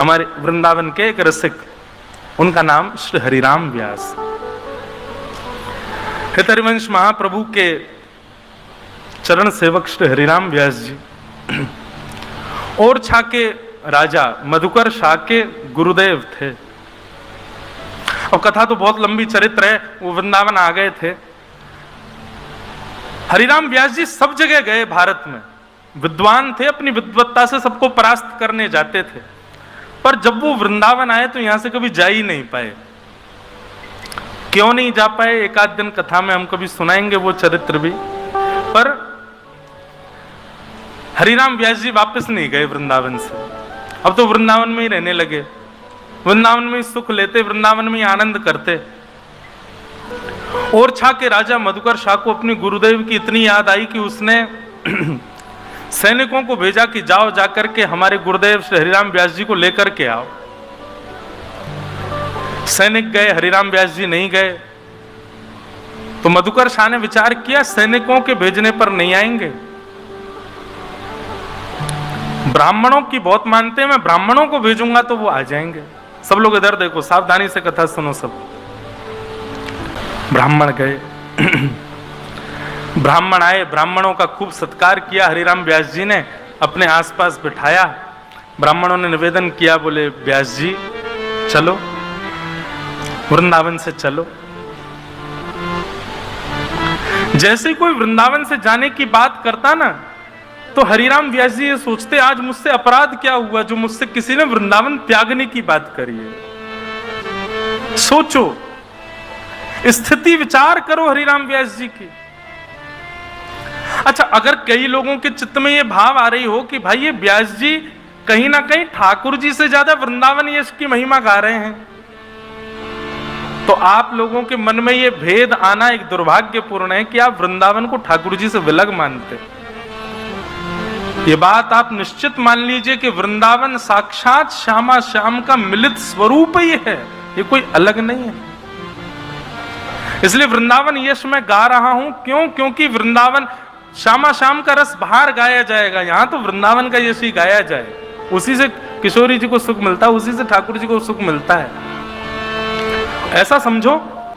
हमारे वृंदावन के एक रसिक, उनका नाम श्री हरिराम व्यास। हितहरिवंश महाप्रभु के चरण सेवक श्री हरिराम व्यास जी ओरछा के राजा मधुकर शाह के गुरुदेव थे। अब कथा तो बहुत लंबी चरित्र है, वो वृंदावन आ गए थे। हरिराम व्यास जी सब जगह गए भारत में, विद्वान थे, अपनी विद्वत्ता से सबको परास्त करने जाते थे, पर जब वो वृंदावन आए तो यहां से कभी जा ही नहीं पाए। क्यों नहीं जा पाए, एक आध दिन कथा में हम कभी सुनाएंगे वो चरित्र भी। पर हरिराम व्यास जी वापस नहीं गए वृंदावन से, अब तो वृंदावन में ही रहने लगे, वृंदावन में ही सुख लेते, वृंदावन में ही आनंद करते। ओरछा के राजा मधुकर शाह को अपने गुरुदेव की इतनी याद आई कि उसने सैनिकों को भेजा कि जाओ जाकर के हमारे गुरुदेव श्री हरिराम व्यास जी को लेकर के आओ। सैनिक गए, हरिराम व्यास जी नहीं गए। तो मधुकर शाह ने विचार किया सैनिकों के भेजने पर नहीं आएंगे, ब्राह्मणों की बहुत मानते हैं, मैं ब्राह्मणों को भेजूंगा तो वो आ जाएंगे। सब लोग इधर देखो, सावधानी से कथा सुनो सब। ब्राह्मण गए, ब्राह्मण आए, ब्राह्मणों का खूब सत्कार किया हरिराम व्यास जी ने, अपने आसपास बिठाया। ब्राह्मणों ने निवेदन किया, बोले व्यास जी चलो वृंदावन से चलो। जैसे कोई वृंदावन से जाने की बात करता ना, तो हरिराम व्यास जी ये सोचते आज मुझसे अपराध क्या हुआ जो मुझसे किसी ने वृंदावन त्यागने की बात करी है। सोचो, स्थिति विचार करो हरिराम व्यास जी की। अच्छा, अगर कई लोगों के चित्त में ये भाव आ रही हो कि भाई ये व्यास जी कहीं ना कहीं ठाकुर जी से ज्यादा वृंदावन यश की महिमा गा रहे हैं, तो आप लोगों के मन में ये भेद आना एक दुर्भाग्यपूर्ण है कि आप वृंदावन को ठाकुर जी से विलग मानते। ये बात आप निश्चित मान लीजिए कि वृंदावन साक्षात श्यामा श्याम का मिलित स्वरूप ही है, ये कोई अलग नहीं है। इसलिए वृंदावन यश मैं गा रहा हूं, क्यों? क्योंकि वृंदावन श्यामा श्याम का रस बाहर गाया जाएगा, यहां तो वृंदावन का यश ही गाया जाए। उसी से किशोरी जी को सुख मिलता है, उसी से ठाकुर जी को सुख मिलता है। ऐसा समझो,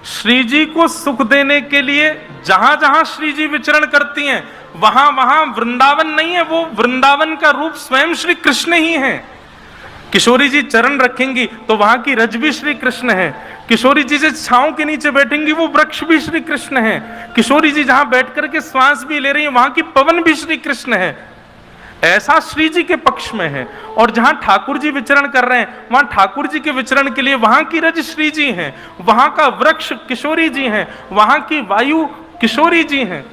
श्री जी को सुख देने के लिए जहां जहां श्री जी विचरण करती हैं वहां वहां वृंदावन नहीं है, वो वृंदावन का रूप स्वयं श्री कृष्ण ही है। किशोरी जी चरण रखेंगी तो वहां की रज भी श्री कृष्ण है। किशोरी जी से छांव के नीचे बैठेंगी वो वृक्ष भी श्री कृष्ण है। किशोरी जी जहां बैठ करके श्वास भी ले रही है वहां की पवन भी श्री कृष्ण है। ऐसा श्री जी के पक्ष में है। और जहां ठाकुर जी विचरण कर रहे हैं वहां ठाकुर जी के विचरण के लिए वहां की रज श्री जी हैं, वहां का वृक्ष किशोरी जी हैं, वहां की वायु किशोरी जी हैं।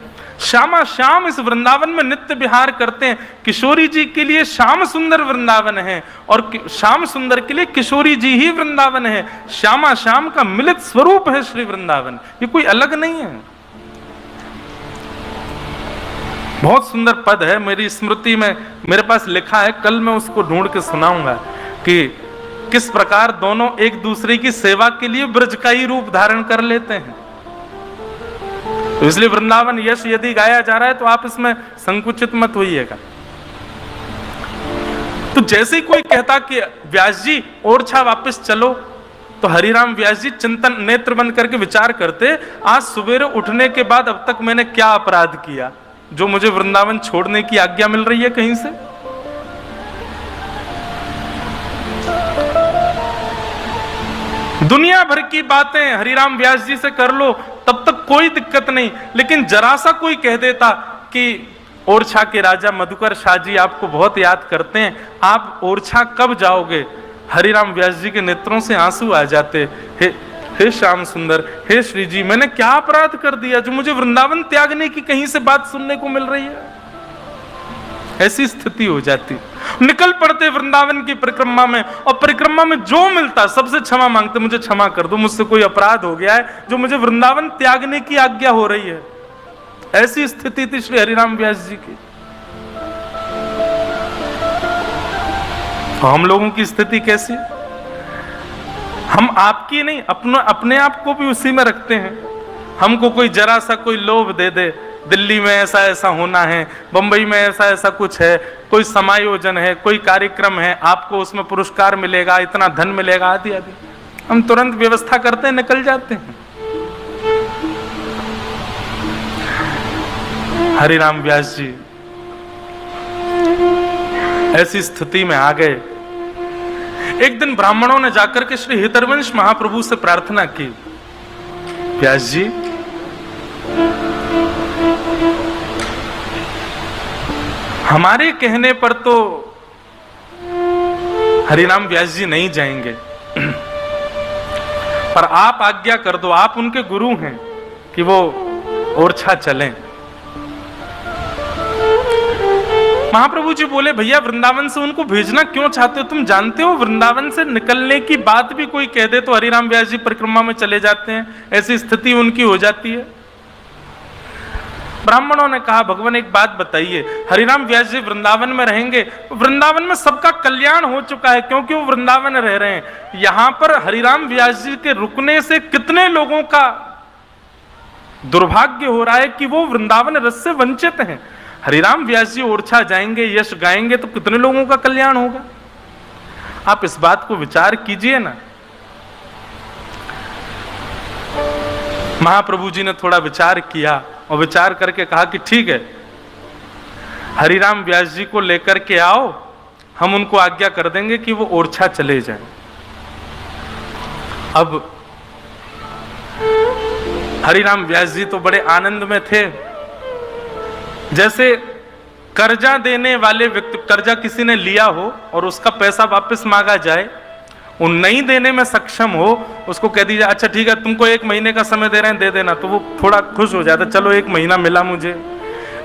श्यामा श्याम इस वृंदावन में नित्य विहार करते हैं। किशोरी जी के लिए श्याम सुंदर वृंदावन है और श्याम सुंदर के लिए किशोरी जी ही वृंदावन है। श्यामा श्याम का मिलित स्वरूप है श्री वृंदावन, ये कोई अलग नहीं है। बहुत सुंदर पद है, मेरी स्मृति में मेरे पास लिखा है, कल मैं उसको ढूंढ के सुनाऊंगा कि किस प्रकार दोनों एक दूसरे की सेवा के लिए ब्रज का ही रूप धारण कर लेते हैं। तो इसलिए वृंदावन यश यदि गाया जा रहा है तो आप इसमें संकुचित मत होइएगा। तो जैसे ही कोई कहता कि व्यास जी ओरछा वापस चलो, तो हरिराम व्यास जी चिंतन नेत्र बंद करके विचार करते, आज सवेरे उठने के बाद अब तक मैंने क्या अपराध किया जो मुझे वृंदावन छोड़ने की आज्ञा मिल रही है कहीं से। दुनिया भर की बातें हरिराम व्यास जी से कर लो तब तक कोई दिक्कत नहीं, लेकिन जरा सा कोई कह देता कि ओरछा के राजा मधुकर शाह जी आपको बहुत याद करते हैं, आप ओरछा कब जाओगे? हरिराम व्यास जी के नेत्रों से आंसू आ जाते। हे श्याम सुंदर, हे श्री जी, मैंने क्या अपराध कर दिया जो मुझे वृंदावन त्यागने की कहीं से बात सुनने को मिल रही है? ऐसी स्थिति हो जाती। निकल पड़ते वृंदावन की परिक्रमा में, और परिक्रमा में जो मिलता सबसे क्षमा मांगते, मुझे क्षमा कर दो, मुझसे कोई अपराध हो गया है जो मुझे वृंदावन त्यागने की आज्ञा हो रही है। ऐसी स्थिति थी श्री हरिराम व्यास जी की। हम लोगों की स्थिति कैसी? हम आपकी नहीं, अपने आप को भी उसी में रखते हैं। हमको कोई जरा सा कोई लोभ दे दे दिल्ली में ऐसा ऐसा होना है, बंबई में ऐसा ऐसा कुछ है, कोई समायोजन है, कोई कार्यक्रम है, आपको उसमें पुरस्कार मिलेगा, इतना धन मिलेगा, आदि आदि। हम तुरंत व्यवस्था करते हैं, निकल जाते हैं। हरिराम व्यास जी ऐसी स्थिति में आ गए। एक दिन ब्राह्मणों ने जाकर के श्री हितरवंश महाप्रभु से प्रार्थना की, व्यास जी हमारे कहने पर तो हरिनाम व्यास जी नहीं जाएंगे, पर आप आज्ञा कर दो, आप उनके गुरु हैं, कि वो ओरछा चलें। महाप्रभु जी बोले, भैया वृंदावन से उनको भेजना क्यों चाहते हो? तुम जानते हो वृंदावन से निकलने की बात भी कोई कह दे तो हरिराम व्यास जी परिक्रमा में चले जाते हैं, ऐसी स्थिति उनकी हो जाती है। ब्राह्मणों ने कहा, भगवान एक बात बताइए, हरिराम व्यास जी वृंदावन में रहेंगे, वृंदावन में सबका कल्याण हो चुका है, क्योंकि वो वृंदावन रह रहे हैं। यहां पर हरिराम व्यास जी के रुकने से कितने लोगों का दुर्भाग्य हो रहा है कि वो वृंदावन रस से वंचित हैं। हरिराम व्यास जी ओरछा जाएंगे, यश गाएंगे, तो कितने लोगों का कल्याण होगा। आप इस बात को विचार कीजिए ना। महाप्रभु जी ने थोड़ा विचार किया और विचार करके कहा कि ठीक है, हरिराम व्यास जी को लेकर के आओ, हम उनको आज्ञा कर देंगे कि वो ओरछा चले जाएं। अब हरिराम व्यास जी तो बड़े आनंद में थे। जैसे कर्जा देने वाले व्यक्ति, कर्जा किसी ने लिया हो और उसका पैसा वापस मांगा जाए, वो नहीं देने में सक्षम हो, उसको कह दीजिए अच्छा ठीक है तुमको 1 महीने का समय दे रहे हैं, दे देना, तो वो थोड़ा खुश हो जाता, चलो 1 महीना मिला मुझे।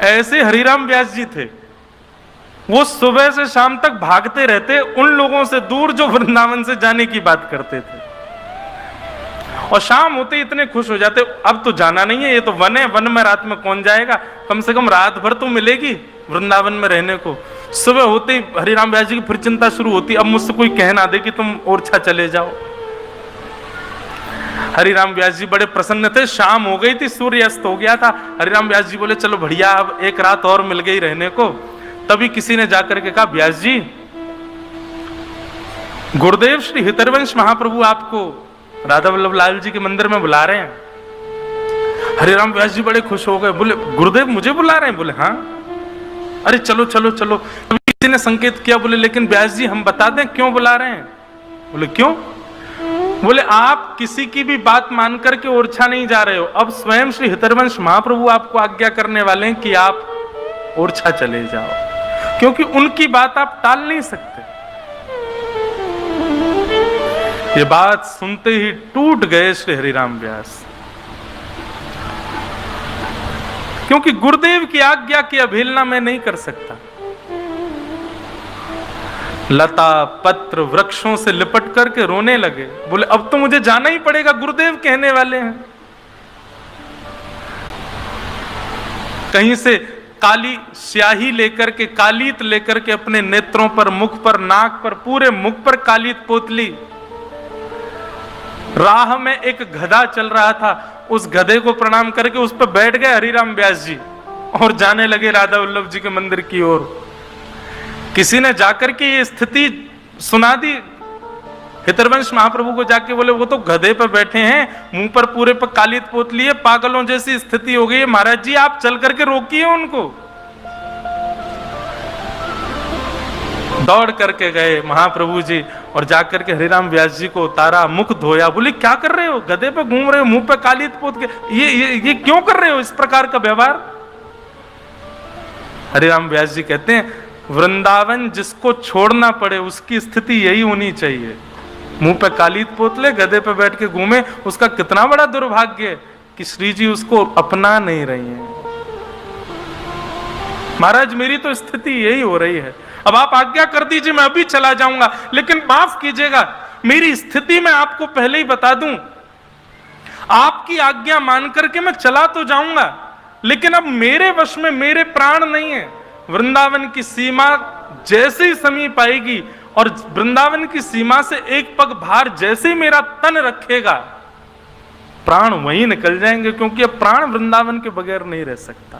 ऐसे हरिराम व्यास जी थे, वो सुबह से शाम तक भागते रहते उन लोगों से दूर जो वृंदावन से जाने की बात करते थे, और शाम होते इतने खुश हो जाते, अब तो जाना नहीं है, ये तो वन है, वन में रात में कौन जाएगा, कम से कम रात भर तो मिलेगी वृंदावन में रहने को। सुबह होते ही हरिराम व्यास जी की फिर चिंता शुरू होती, अब मुझसे कोई कह ना दे कि तुम ओरछा चले जाओ। हरिराम व्यास जी बड़े प्रसन्न थे, शाम हो गई थी, सूर्य अस्त हो गया था। हरिराम व्यास जी बोले चलो बढ़िया, अब एक रात और मिल गई रहने को। तभी किसी ने जाकर के कहा, व्यास जी गुरुदेव श्री हितरवंश महाप्रभु आपको राधा वल्लभ लाल जी के मंदिर में बुला रहे हैं। हरिराम व्यास जी बड़े खुश हो गए, बोले गुरुदेव मुझे बुला रहे हैं? बोले हाँ। अरे चलो चलो चलो। किसी ने संकेत किया, बोले लेकिन व्यास जी हम बता दें क्यों बुला रहे हैं? बोले क्यों? बोले आप किसी की भी बात मान करके ओरछा नहीं जा रहे हो, अब स्वयं श्री हितरवंश महाप्रभु आपको आज्ञा करने वाले हैं कि आप ओरछा चले जाओ, क्योंकि उनकी बात आप टाल नहीं सकते। ये बात सुनते ही टूट गए श्री हरिराम व्यास, क्योंकि गुरुदेव की आज्ञा की अवहेलना मैं नहीं कर सकता। लता पत्र वृक्षों से लिपट करके रोने लगे, बोले अब तो मुझे जाना ही पड़ेगा, गुरुदेव कहने वाले हैं। कहीं से काली स्याही लेकर के, कालीत लेकर के अपने नेत्रों पर, मुख पर, नाक पर, पूरे मुख पर कालीत पोत ली। राह में एक गधा चल रहा था, उस गधे को प्रणाम करके उस पर बैठ गए हरिराम व्यास जी और जाने लगे राधा वल्लभ जी के मंदिर की ओर। किसी ने जाकर के ये स्थिति सुना दी हितरवंश महाप्रभु को, जाके बोले वो तो गधे पर बैठे हैं, मुंह पर पूरे पर कालीत पोत लिए, पागलों जैसी स्थिति हो गई है, महाराज जी आप चल करके रोकिए उनको। दौड़ करके गए महाप्रभु जी और जाकर के हरिराम व्यास जी को उतारा, मुख धोया, बोले क्या कर रहे हो, गधे पे घूम रहे हो, मुंह पे कालीत पोत के, ये क्यों कर रहे हो इस प्रकार का व्यवहार? हरिराम व्यास जी कहते हैं वृंदावन जिसको छोड़ना पड़े उसकी स्थिति यही होनी चाहिए, मुंह पे कालीत पोत ले, गधे पे बैठ के घूमे, उसका कितना बड़ा दुर्भाग्य कि श्री जी उसको अपना नहीं रही है। महाराज मेरी तो स्थिति यही हो रही है, अब आप आज्ञा कर दीजिए मैं अभी चला जाऊंगा, लेकिन माफ कीजिएगा मेरी स्थिति मैं आपको पहले ही बता दूं, आपकी आज्ञा मान करके मैं चला तो जाऊंगा, लेकिन अब मेरे वश में मेरे प्राण नहीं है। वृंदावन की सीमा जैसे ही समीप आएगी और वृंदावन की सीमा से एक पग बाहर जैसे ही मेरा तन रखेगा, प्राण वहीं निकल जाएंगे, क्योंकि अब प्राण वृंदावन के बगैर नहीं रह सकता।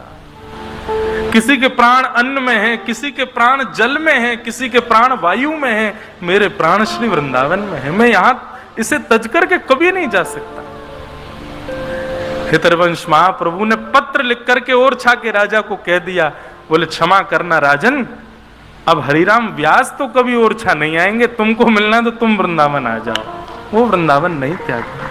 किसी के प्राण अन्न में है, किसी के प्राण जल में है, किसी के प्राण वायु में है, मेरे प्राण श्री वृंदावन में है। मैं यहां इसे तज करके कभी नहीं जा सकता। हितरवंश महाप्रभु ने पत्र लिख करके ओरछा के राजा को कह दिया, बोले क्षमा करना राजन, अब हरिराम व्यास तो कभी ओरछा नहीं आएंगे, तुमको मिलना तो तुम वृंदावन आ जाओ। वो वृंदावन नहीं त्यागा।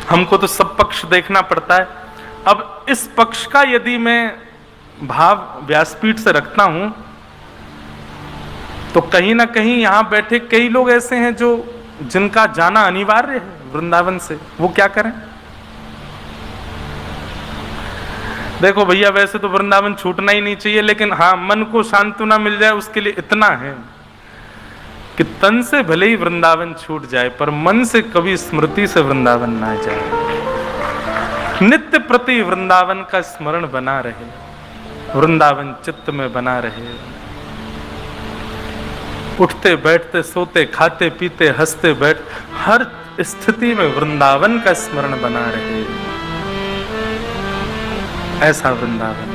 हमको तो सब पक्ष देखना पड़ता है। अब इस पक्ष का यदि मैं भाव व्यासपीठ से रखता हूं, तो कहीं ना कहीं यहां बैठे कई लोग ऐसे हैं जो जिनका जाना अनिवार्य है वृंदावन से। वो क्या करें? देखो भैया, वैसे तो वृंदावन छूटना ही नहीं चाहिए, लेकिन हाँ, मन को सांत्वना मिल जाए उसके लिए इतना है कि तन से भले ही वृंदावन छूट जाए, पर मन से कभी स्मृति से वृंदावन ना जाए। नित्य प्रति वृंदावन का स्मरण बना रहे, वृंदावन चित्त में बना रहे। उठते बैठते, सोते खाते पीते, हंसते बैठ, हर स्थिति में वृंदावन का स्मरण बना रहे। ऐसा वृंदावन।